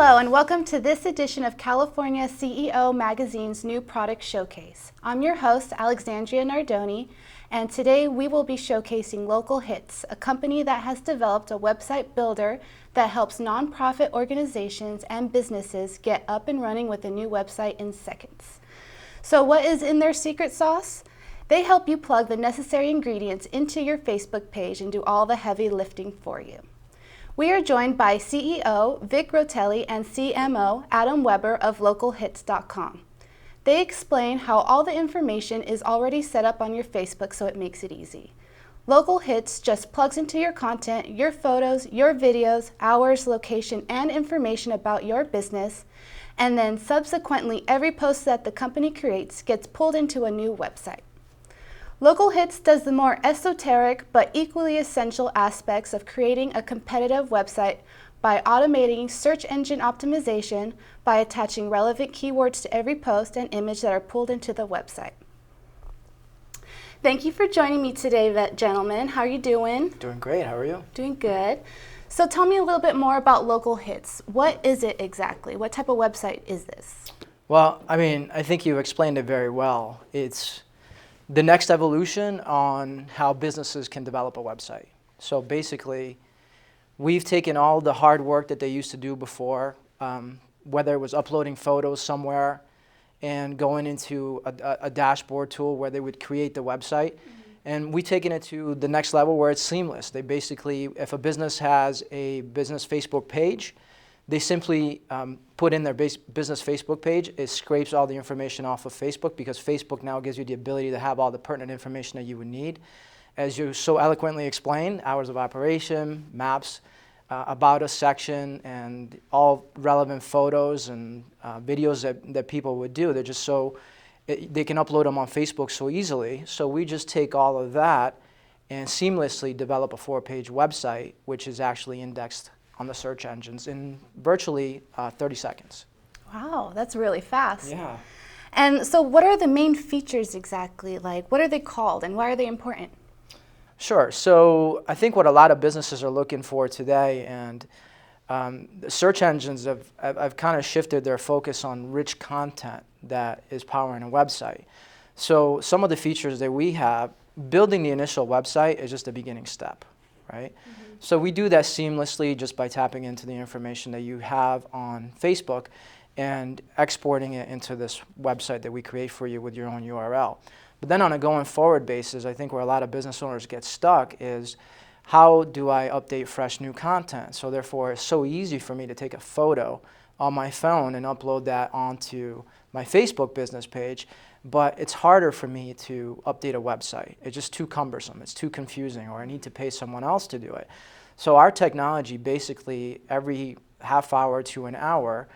Hello and welcome to this edition of California CEO Magazine's New Product Showcase. I'm your host, Alexandria Nardoni, and today we will be showcasing Localhitz, a company that has developed a website builder that helps nonprofit organizations and businesses get up and running with a new website in seconds. So what is in their secret sauce? They help you plug the necessary ingredients into your Facebook page and do all the heavy lifting for you. We are joined by CEO Vic Rotelli and CMO Adam Webber of Localhitz.com. They explain how all the information is already set up on your Facebook so it makes it easy. Localhitz just plugs into your content, your photos, your videos, hours, location, and information about your business, and then subsequently every post that the company creates gets pulled into a new website. Localhitz does the more esoteric but equally essential aspects of creating a competitive website by automating search engine optimization by attaching relevant keywords to every post and image that are pulled into the website. Thank you for joining me today, gentlemen. How are you doing? Doing great. How are you? Doing good. So tell me a little bit more about Localhitz. What is it exactly? What type of website is this? Well, I think you explained it very well. It's the next evolution on how businesses can develop a website. So basically, we've taken all the hard work that they used to do before, whether it was uploading photos somewhere and going into a dashboard tool where they would create the website. And we've taken it to the next level where it's seamless. They basically, if a business has a business Facebook page, they simply put in their business Facebook page. It scrapes all the information off of Facebook because Facebook now gives you the ability to have all the pertinent information that you would need. As you so eloquently explained, hours of operation, maps, about us section, and all relevant photos and videos that people would do. They're just they can upload them on Facebook so easily. So we just take all of that and seamlessly develop a 4-page website, which is actually indexed on the search engines in virtually 30 seconds. Wow, that's really fast. Yeah. And so what are the main features exactly? Like, what are they called and why are they important? Sure. So I think what a lot of businesses are looking for today, and the search engines have kind of shifted their focus on rich content that is powering a website. So some of the features that we have, building the initial website is just a beginning step, right? So we do that seamlessly just by tapping into the information that you have on Facebook and exporting it into this website that we create for you with your own URL. But then on a going forward basis, I think where a lot of business owners get stuck is, how do I update fresh new content? So therefore, it's so easy for me to take a photo on my phone and upload that onto my Facebook business page, but it's harder for me to update a website. It's just too cumbersome, it's too confusing, or I need to pay someone else to do it. So our technology basically every half hour to an hour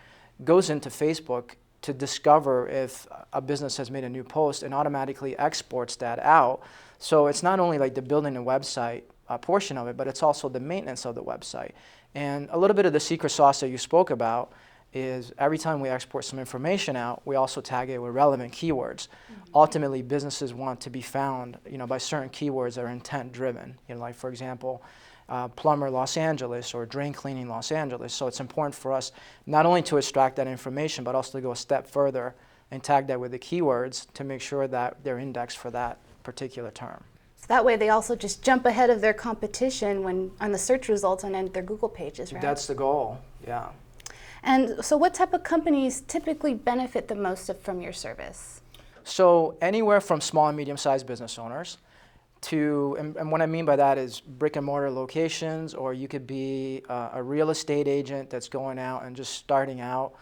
goes into Facebook to discover if a business has made a new post and automatically exports that out. So it's not only like the building a website portion of it, but it's also the maintenance of the website. And a little bit of the secret sauce that you spoke about is every time we export some information out, we also tag it with relevant keywords. Ultimately, businesses want to be found, by certain keywords that are intent driven. Like for example, plumber Los Angeles or drain cleaning Los Angeles. So it's important for us not only to extract that information, but also to go a step further and tag that with the keywords to make sure that they're indexed for that particular term. So that way they also just jump ahead of their competition on the search results on their Google pages, right? That's the goal, yeah. And so what type of companies typically benefit the most from your service? So anywhere from small and medium-sized business owners to, and what I mean by that is brick and mortar locations, or you could be a real estate agent that's going out and just starting out,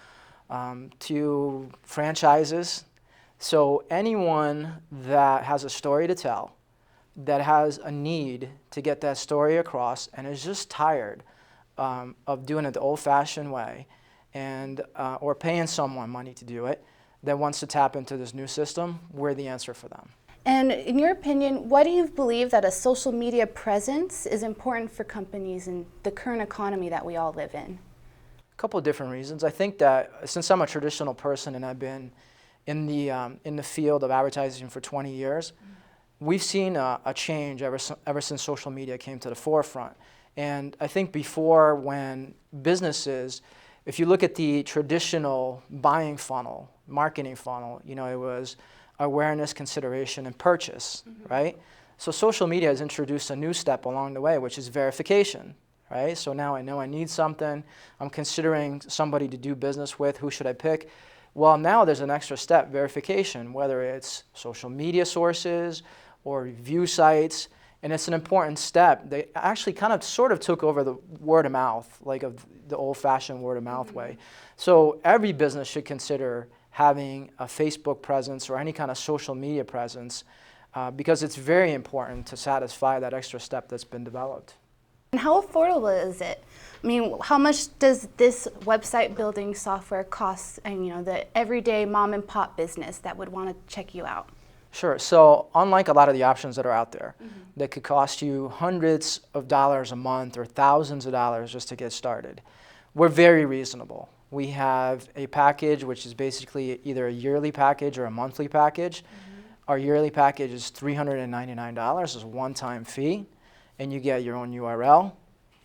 to franchises. So anyone that has a story to tell, that has a need to get that story across and is just tired of doing it the old-fashioned way, and or paying someone money to do it, that wants to tap into this new system, we're the answer for them. And in your opinion, why do you believe that a social media presence is important for companies in the current economy that we all live in? A couple of different reasons. I think that since I'm a traditional person and I've been in the field of advertising for 20 years, we've seen a change ever since social media came to the forefront. And I think before, when businesses If you look at the traditional buying funnel, marketing funnel, you know, it was awareness, consideration, and purchase, right? So social media has introduced a new step along the way, which is verification, right? So now I know I need something. I'm considering somebody to do business with. Who should I pick? Well, now there's an extra step, verification, whether it's social media sources or review sites. And it's an important step. They actually kind of sort of took over the word of mouth, like of the old-fashioned word of mouth way. So every business should consider having a Facebook presence or any kind of social media presence because it's very important to satisfy that extra step that's been developed. And how affordable is it? I mean, how much does this website building software cost, and you know, the everyday mom and pop business that would want to check you out? Sure. So unlike a lot of the options that are out there that could cost you hundreds of dollars a month or thousands of dollars just to get started, we're very reasonable. We have a package which is basically either a yearly package or a monthly package. Our yearly package is $399 as a one-time fee, and you get your own URL.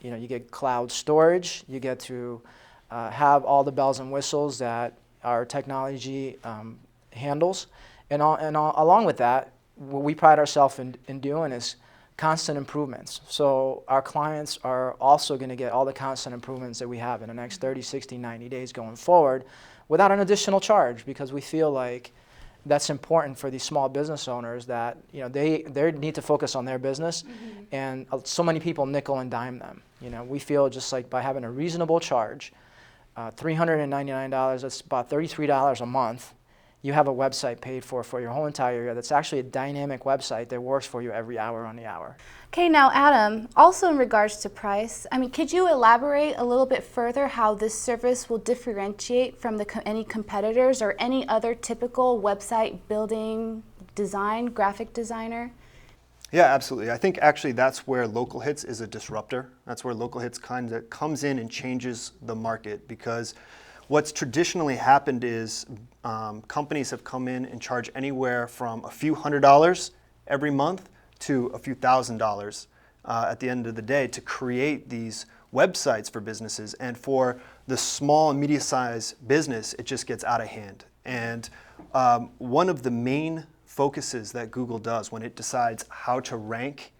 You know, you get cloud storage. You get to have all the bells and whistles that our technology handles. And along with that, what we pride ourselves in doing is constant improvements. So our clients are also going to get all the constant improvements that we have in the next 30, 60, 90 days going forward without an additional charge, because we feel like that's important for these small business owners that, you know, they need to focus on their business, and so many people nickel and dime them. You know, we feel just like by having a reasonable charge, $399, that's about $33 a month, you have a website paid for your whole entire year. That's actually a dynamic website that works for you every hour on the hour. Okay, now Adam, also in regards to price, I mean, could you elaborate a little bit further how this service will differentiate from any competitors or any other typical website building design, graphic designer? Yeah, absolutely. I think actually that's where Localhitz is a disruptor. That's where Localhitz kind of comes in and changes the market, because what's traditionally happened is companies have come in and charge anywhere from a few $100s every month to a few $1,000s at the end of the day to create these websites for businesses. And for the small and medium-sized business, it just gets out of hand. And one of the main focuses that Google does when it decides how to rank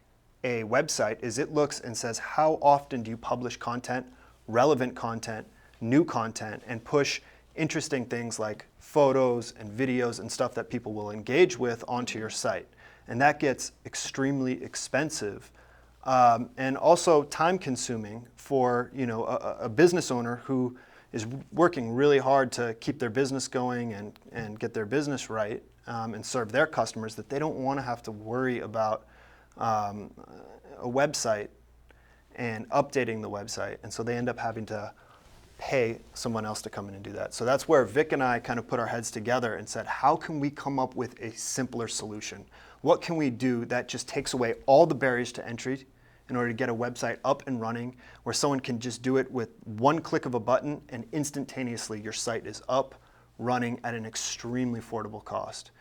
a website is it looks and says, how often do you publish content, relevant content, new content, and push interesting things like photos and videos and stuff that people will engage with onto your site. And that gets extremely expensive and also time consuming for, you know, a business owner who is working really hard to keep their business going and get their business right and serve their customers, that they don't want to have to worry about a website and updating the website. And so they end up having to pay someone else to come in and do that. So that's where Vic and I kind of put our heads together and said, how can we come up with a simpler solution? What can we do that just takes away all the barriers to entry in order to get a website up and running, where someone can just do it with one click of a button and instantaneously your site is up, running at an extremely affordable cost.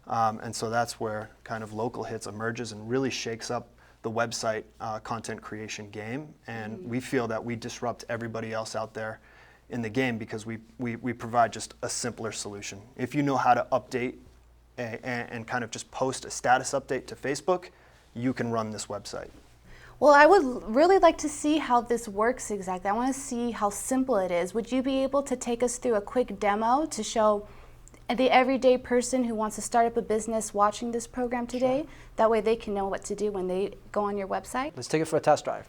And so that's where kind of Localhitz emerges and really shakes up the website content creation game. And we feel that we disrupt everybody else out there in the game because we provide just a simpler solution. If you know how to update and kind of just post a status update to Facebook, you can run this website. Well, I would really like to see how this works exactly. I want to see how simple it is. Would you be able to take us through a quick demo to show the everyday person who wants to start up a business watching this program today? Sure. That way they can know what to do when they go on your website. Let's take it for a test drive.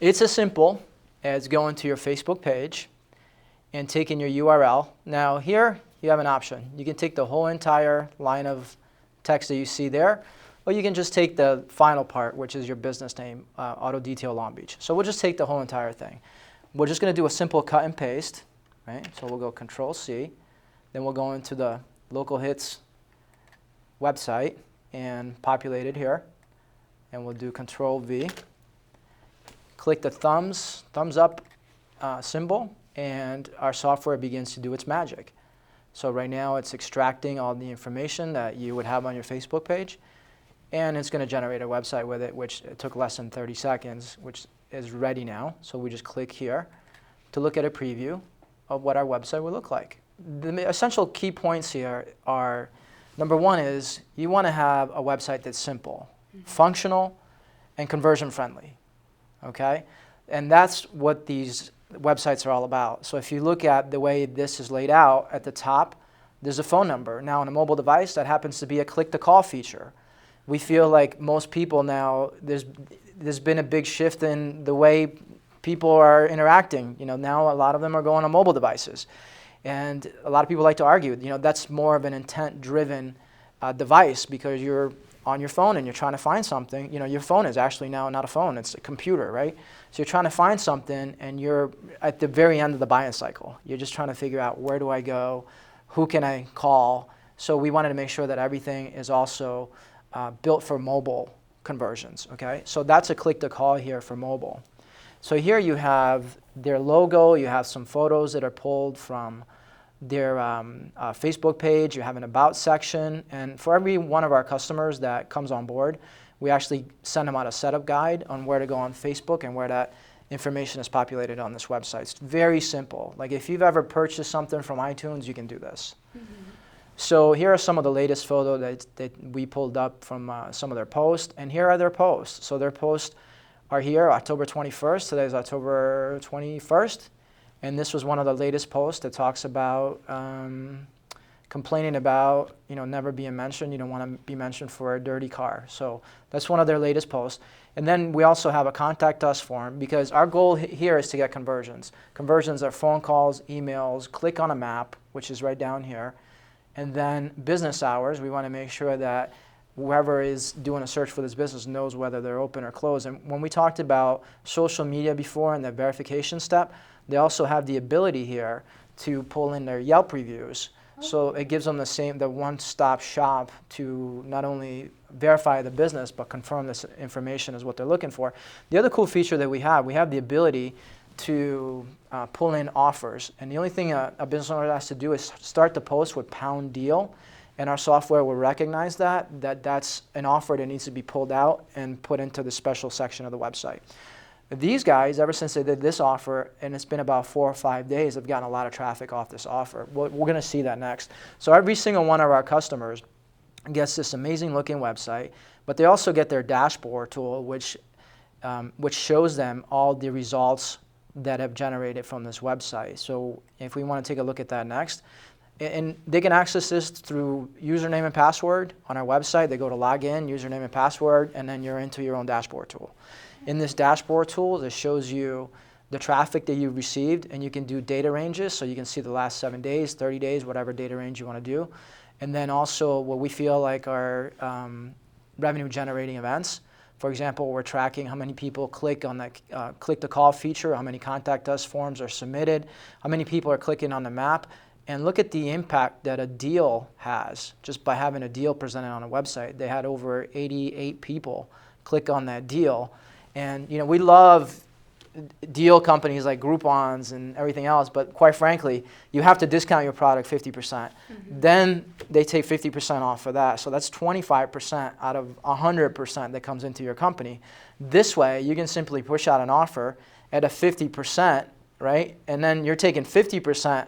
It's as simple as going to your Facebook page and taking your URL. Now here you have an option. You can take the whole entire line of text that you see there, or you can just take the final part, which is your business name, Auto Detail Long Beach. So we'll just take the whole entire thing. We're just going to do a simple cut and paste, right? So we'll go Control-C. Then we'll go into the Localhitz website and populate it here. And we'll do Control-V. Click the thumbs up symbol, and our software begins to do its magic. So right now it's extracting all the information that you would have on your Facebook page, and it's going to generate a website with it, which it took less than 30 seconds, which is ready now. So we just click here to look at a preview. of what our website would look like. The essential key points here are, number one is you want to have a website that's simple, functional, and conversion friendly, okay? And that's what these websites are all about. So if you look at the way this is laid out at the top, there's a phone number. Now on a mobile device, that happens to be a click-to-call feature. We feel like most people now, there's been a big shift in the way people are interacting. You know, now a lot of them are going on mobile devices. And a lot of people like to argue, you know, that's more of an intent-driven device because you're on your phone and you're trying to find something. You know, your phone is actually now not a phone, it's a computer, right? So you're trying to find something and you're at the very end of the buying cycle. You're just trying to figure out, where do I go? Who can I call? So we wanted to make sure that everything is also built for mobile conversions, okay? So that's a click-to-call here for mobile. So here you have their logo, you have some photos that are pulled from their Facebook page, you have an About section, and for every one of our customers that comes on board, we actually send them out a setup guide on where to go on Facebook and where that information is populated on this website. It's very simple. Like if you've ever purchased something from iTunes, you can do this. Mm-hmm. So here are some of the latest photos that we pulled up from some of their posts, and here are their posts. So their posts are here, October 21st. Today is October 21st. And this was one of the latest posts that talks about complaining about, you know, never being mentioned. You don't want to be mentioned for a dirty car. So that's one of their latest posts. And then we also have a contact us form because our goal here is to get conversions. Conversions are phone calls, emails, click on a map, which is right down here. And then business hours, we want to make sure that whoever is doing a search for this business knows whether they're open or closed. And when we talked about social media before and the verification step, they also have the ability here to pull in their Yelp reviews. So it gives them the one-stop shop to not only verify the business, but confirm this information is what they're looking for. The other cool feature that we have the ability to pull in offers. And the only thing a business owner has to do is start the post with pound deal, and our software will recognize that's an offer that needs to be pulled out and put into the special section of the website. These guys, ever since they did this offer, and it's been about 4 or 5 days, have gotten a lot of traffic off this offer. We're going to see that next. So every single one of our customers gets this amazing looking website, but they also get their dashboard tool, which shows them all the results that have generated from this website. So if we want to take a look at that next, and they can access this through username and password on our website. They go to login, username and password, and then you're into your own dashboard tool. In this dashboard tool, it shows you the traffic that you've received, and you can do data ranges, so you can see the last 7 days, 30 days, whatever data range you want to do. And then also what we feel like are revenue generating events. For example, we're tracking how many people click on the click the call feature, how many contact us forms are submitted, how many people are clicking on the map, and look at the impact that a deal has just by having a deal presented on a website. They had over 88 people click on that deal. And you know, we love deal companies like Groupon's and everything else, but quite frankly, you have to discount your product 50%. Mm-hmm. Then they take 50% off for that. So that's 25% out of 100% that comes into your company. This way, you can simply push out an offer at a 50%, right? And then you're taking 50%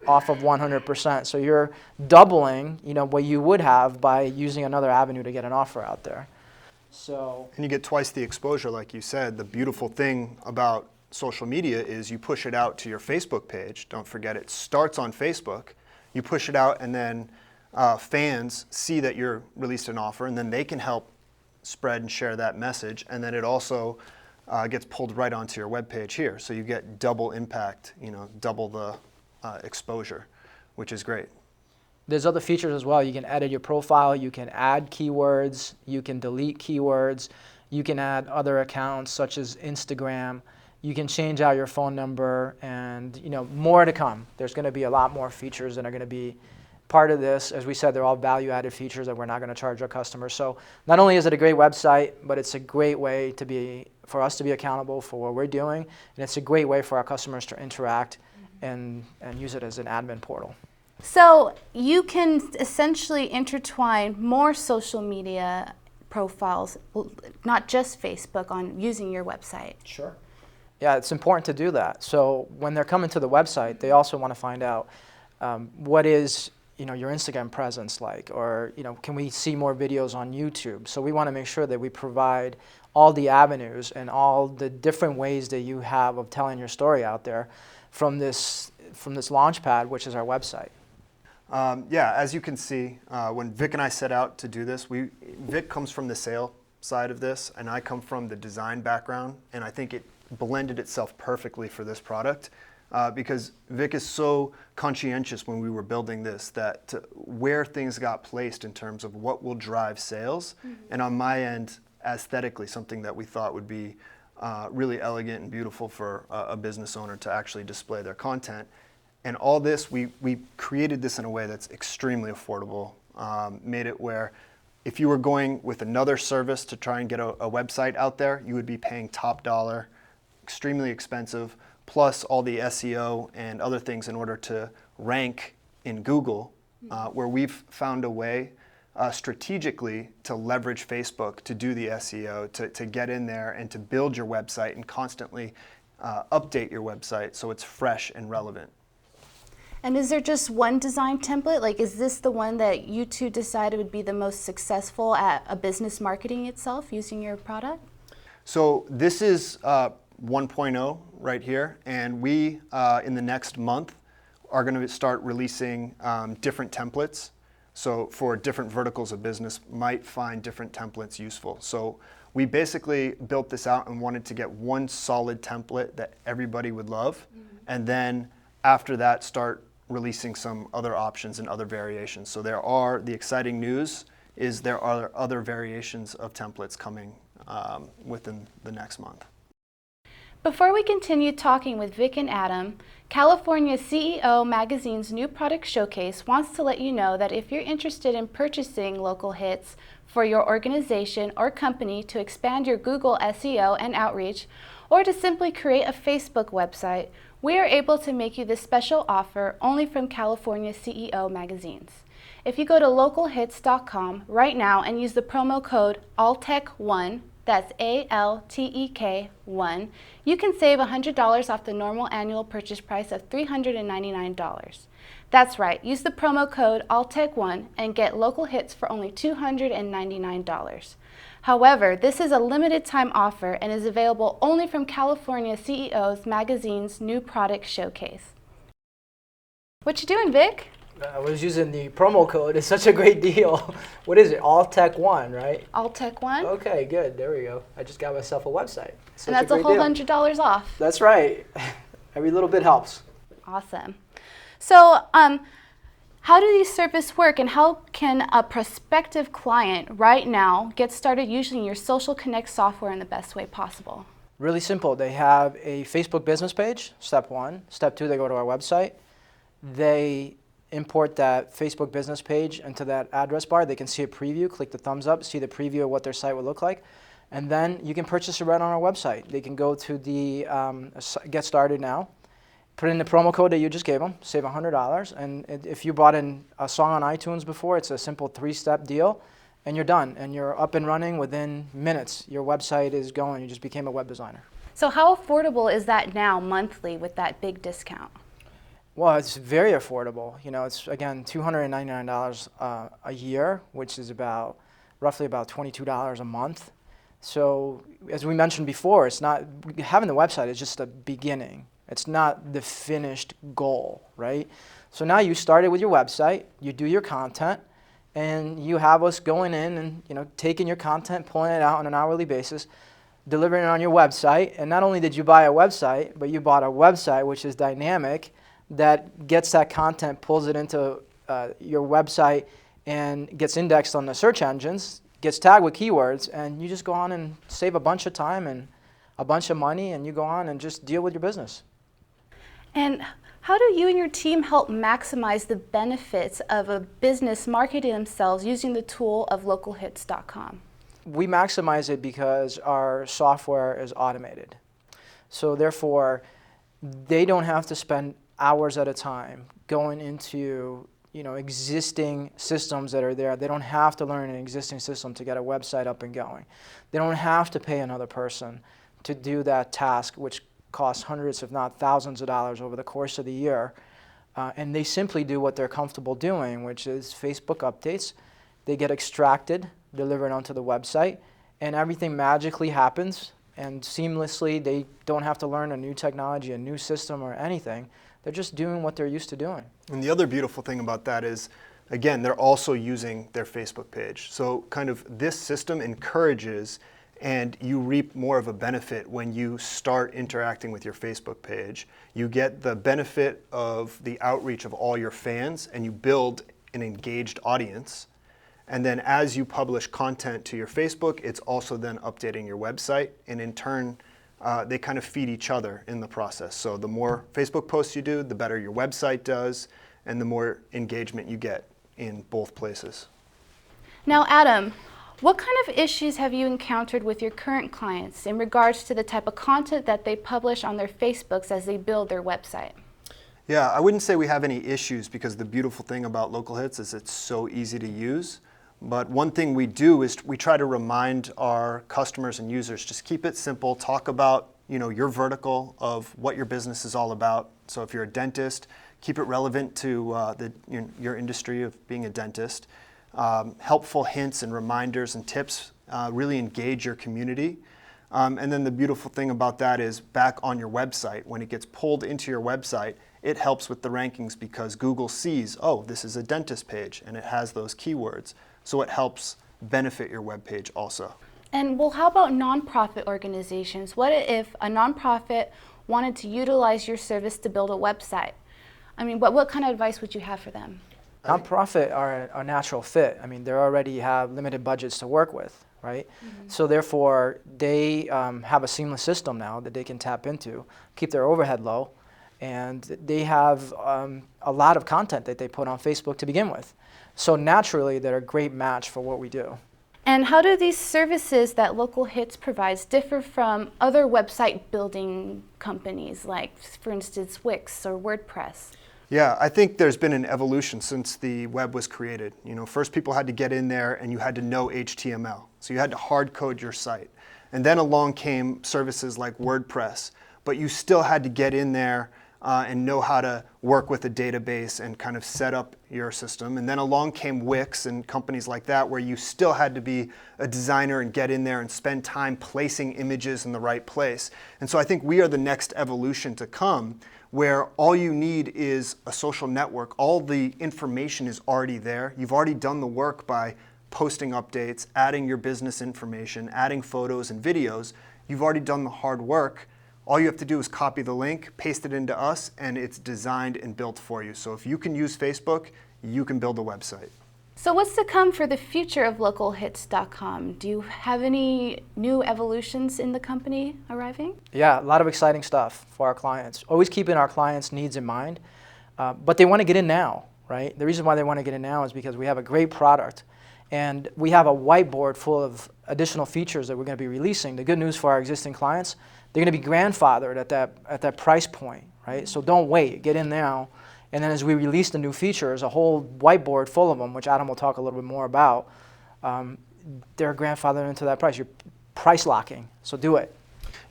off of 100%. So you're doubling, you know, what you would have by using another avenue to get an offer out there. And you get twice the exposure, like you said. The beautiful thing about social media is you push it out to your Facebook page. Don't forget, it starts on Facebook. You push it out, and then fans see that you're released an offer, and then they can help spread and share that message. And then it also gets pulled right onto your web page here. So you get double impact, you know, double the exposure, which is great. There's other features as well. You can edit your profile, you can add keywords, you can delete keywords, you can add other accounts such as Instagram, you can change out your phone number, and you know, more to come. There's going to be a lot more features that are going to be part of this. As we said, they're all value-added features that we're not going to charge our customers. So not only is it a great website, but it's a great way for us to be accountable for what we're doing, and it's a great way for our customers to interact and use it as an admin portal. So you can essentially intertwine more social media profiles, not just Facebook, on using your website. Sure. Yeah, it's important to do that. So when they're coming to the website, they also want to find out what is your Instagram presence like, or can we see more videos on YouTube? So we want to make sure that we provide all the avenues and all the different ways that you have of telling your story out there from this launch pad, which is our website. Yeah, as you can see, when Vic and I set out to do this, Vic comes from the sale side of this, and I come from the design background, and I think it blended itself perfectly for this product. Because Vic is so conscientious when we were building this that where things got placed in terms of what will drive sales, and on my end, aesthetically, something that we thought would be really elegant and beautiful for a business owner to actually display their content. And all this, we created this in a way that's extremely affordable, made it where if you were going with another service to try and get a website out there, you would be paying top dollar, extremely expensive, plus all the SEO and other things in order to rank in Google, where we've found a way strategically to leverage Facebook to do the SEO, to get in there and to build your website and constantly update your website so it's fresh and relevant. And is there just one design template? Like, is this the one that you two decided would be the most successful at a business marketing itself using your product? So this is 1.0 right here, and we, in the next month, are going to start releasing different templates. So for different verticals of business, might find different templates useful. So we basically built this out and wanted to get one solid template that everybody would love, and then after that start releasing some other options and other variations. So the exciting news is there are other variations of templates coming within the next month. Before we continue talking with Vic and Adam, California CEO Magazine's new product showcase wants to let you know that if you're interested in purchasing Localhitz for your organization or company to expand your Google SEO and outreach, or to simply create a Facebook website, we are able to make you this special offer only from California CEO Magazines. If you go to localhitz.com right now and use the promo code ALTEC1, that's ALTEK1, you can save $100 off the normal annual purchase price of $399. That's right, use the promo code ALTEC1 and get Localhitz for only $299. However, this is a limited time offer and is available only from California CEO's Magazine's new product showcase. What you doing, Vic? I was using the promo code. It's such a great deal. What is it? ALTEC1, right? ALTEC1. Okay, good. There we go. I just got myself a website. And that's a whole $100 off. That's right. Every little bit helps. Awesome. So, how do these services work, and how can a prospective client right now get started using your Social Connect software in the best way possible? Really simple. They have a Facebook business page, step one. Step two, they go to our website. They import that Facebook business page into that address bar. They can see a preview, click the thumbs up, see the preview of what their site would look like. And then you can purchase it right on our website. They can go to the Get Started Now, put in the promo code that you just gave them, save $100. And if you bought a song on iTunes before, it's a simple 3-step deal, and you're done. And you're up and running within minutes. Your website is going. You just became a web designer. So how affordable is that now monthly with that big discount? Well, it's very affordable. It's, again, $299 a year, which is roughly about $22 a month. So as we mentioned before, it's not, having the website is just a beginning. It's not the finished goal, right? So now you started with your website, you do your content, and you have us going in and taking your content, pulling it out on an hourly basis, delivering it on your website. And not only did you buy a website, but you bought a website which is dynamic, that gets that content, pulls it into your website, and gets indexed on the search engines, gets tagged with keywords, and you just go on and save a bunch of time and a bunch of money, and you go on and just deal with your business. And how do you and your team help maximize the benefits of a business marketing themselves using the tool of localhitz.com? We maximize it because our software is automated. So therefore, they don't have to spend hours at a time going into existing systems that are there. They don't have to learn an existing system to get a website up and going. They don't have to pay another person to do that task, which cost hundreds, if not thousands of dollars over the course of the year. And they simply do what they're comfortable doing, which is Facebook updates. They get extracted, delivered onto the website, and everything magically happens. And seamlessly, they don't have to learn a new technology, a new system, or anything. They're just doing what they're used to doing. And the other beautiful thing about that is, again, they're also using their Facebook page. So kind of this system encourages, and you reap more of a benefit when you start interacting with your Facebook page. You get the benefit of the outreach of all your fans, and you build an engaged audience. And then as you publish content to your Facebook, it's also then updating your website, and in turn, they kind of feed each other in the process. So the more Facebook posts you do, the better your website does, and the more engagement you get in both places. Now, Adam, what kind of issues have you encountered with your current clients in regards to the type of content that they publish on their Facebooks as they build their website? Yeah, I wouldn't say we have any issues, because the beautiful thing about Localhitz is it's so easy to use. But one thing we do is we try to remind our customers and users, just keep it simple, talk about your vertical of what your business is all about. So if you're a dentist, keep it relevant to your industry of being a dentist. Helpful hints and reminders and tips really engage your community. And then the beautiful thing about that is back on your website, when it gets pulled into your website, it helps with the rankings because Google sees, oh, this is a dentist page, and it has those keywords. So it helps benefit your web page also. And well, how about nonprofit organizations? What if a nonprofit wanted to utilize your service to build a website? I mean, what kind of advice would you have for them? Nonprofit are a natural fit. I mean, they already have limited budgets to work with, right? Mm-hmm. So therefore, they have a seamless system now that they can tap into, keep their overhead low, and they have a lot of content that they put on Facebook to begin with. So naturally, they're a great match for what we do. And how do these services that Localhitz provides differ from other website building companies, like, for instance, Wix or WordPress? Yeah, I think there's been an evolution since the web was created. First people had to get in there and you had to know HTML. So you had to hard code your site. And then along came services like WordPress, but you still had to get in there and know how to work with a database and kind of set up your system. And then along came Wix and companies like that, where you still had to be a designer and get in there and spend time placing images in the right place. And so I think we are the next evolution to come, where all you need is a social network. All the information is already there. You've already done the work by posting updates, adding your business information, adding photos and videos. You've already done the hard work. All you have to do is copy the link, paste it into us, and it's designed and built for you. So if you can use Facebook, you can build a website. So what's to come for the future of Localhitz.com? Do you have any new evolutions in the company arriving? Yeah, a lot of exciting stuff for our clients. Always keeping our clients' needs in mind, but they want to get in now, right? The reason why they want to get in now is because we have a great product, and we have a whiteboard full of additional features that we're going to be releasing. The good news for our existing clients, they're going to be grandfathered at that price point, right? So don't wait, get in now. And then as we release the new features, a whole whiteboard full of them, which Adam will talk a little bit more about, they're grandfathered into that price. You're price locking, so do it.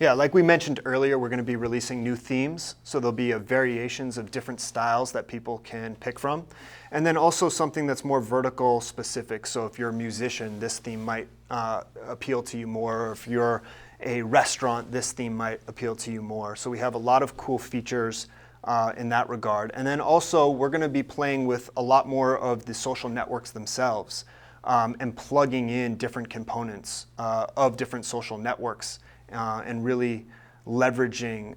Yeah, like we mentioned earlier, we're going to be releasing new themes. So there'll be variations of different styles that people can pick from. And then also something that's more vertical specific. So if you're a musician, this theme might appeal to you more. Or if you're a restaurant, this theme might appeal to you more. So we have a lot of cool features in that regard. And then also we're going to be playing with a lot more of the social networks themselves and plugging in different components of different social networks and really leveraging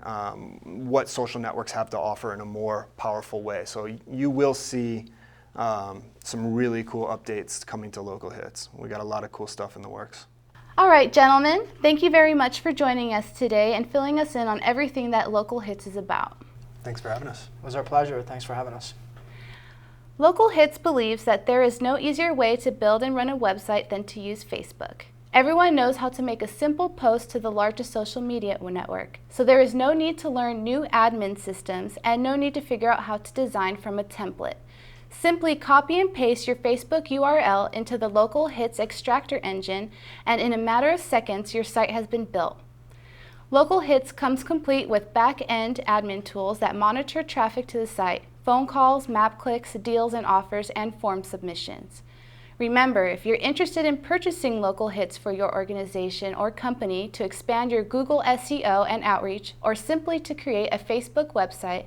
what social networks have to offer in a more powerful way. So you will see some really cool updates coming to Localhitz. We got a lot of cool stuff in the works. All right, gentlemen, thank you very much for joining us today and filling us in on everything that Localhitz is about. Thanks for having us. It was our pleasure. Thanks for having us. Localhitz believes that there is no easier way to build and run a website than to use Facebook. Everyone knows how to make a simple post to the largest social media network, so there is no need to learn new admin systems and no need to figure out how to design from a template. Simply copy and paste your Facebook URL into the Localhitz extractor engine, and in a matter of seconds, your site has been built. Local Hits comes complete with back-end admin tools that monitor traffic to the site, phone calls, map clicks, deals and offers, and form submissions. Remember, if you're interested in purchasing Local Hits for your organization or company to expand your Google SEO and outreach, or simply to create a Facebook website,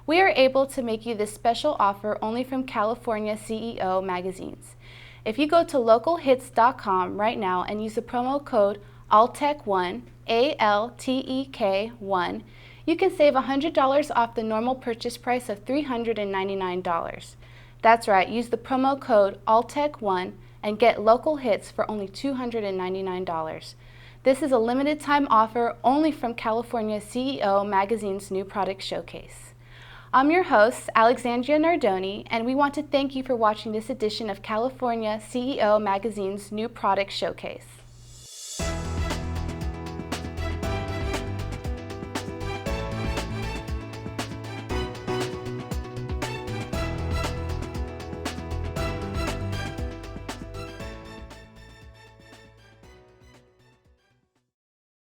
we are able to make you this special offer only from California CEO magazines. If you go to localhits.com right now and use the promo code ALTEC1, ALTEK1, you can save $100 off the normal purchase price of $399. That's right, use the promo code ALTEC1 and get Local Hits for only $299. This is a limited time offer only from California CEO Magazine's new product showcase. I'm your host, Alexandria Nardoni, and we want to thank you for watching this edition of California CEO Magazine's new product showcase.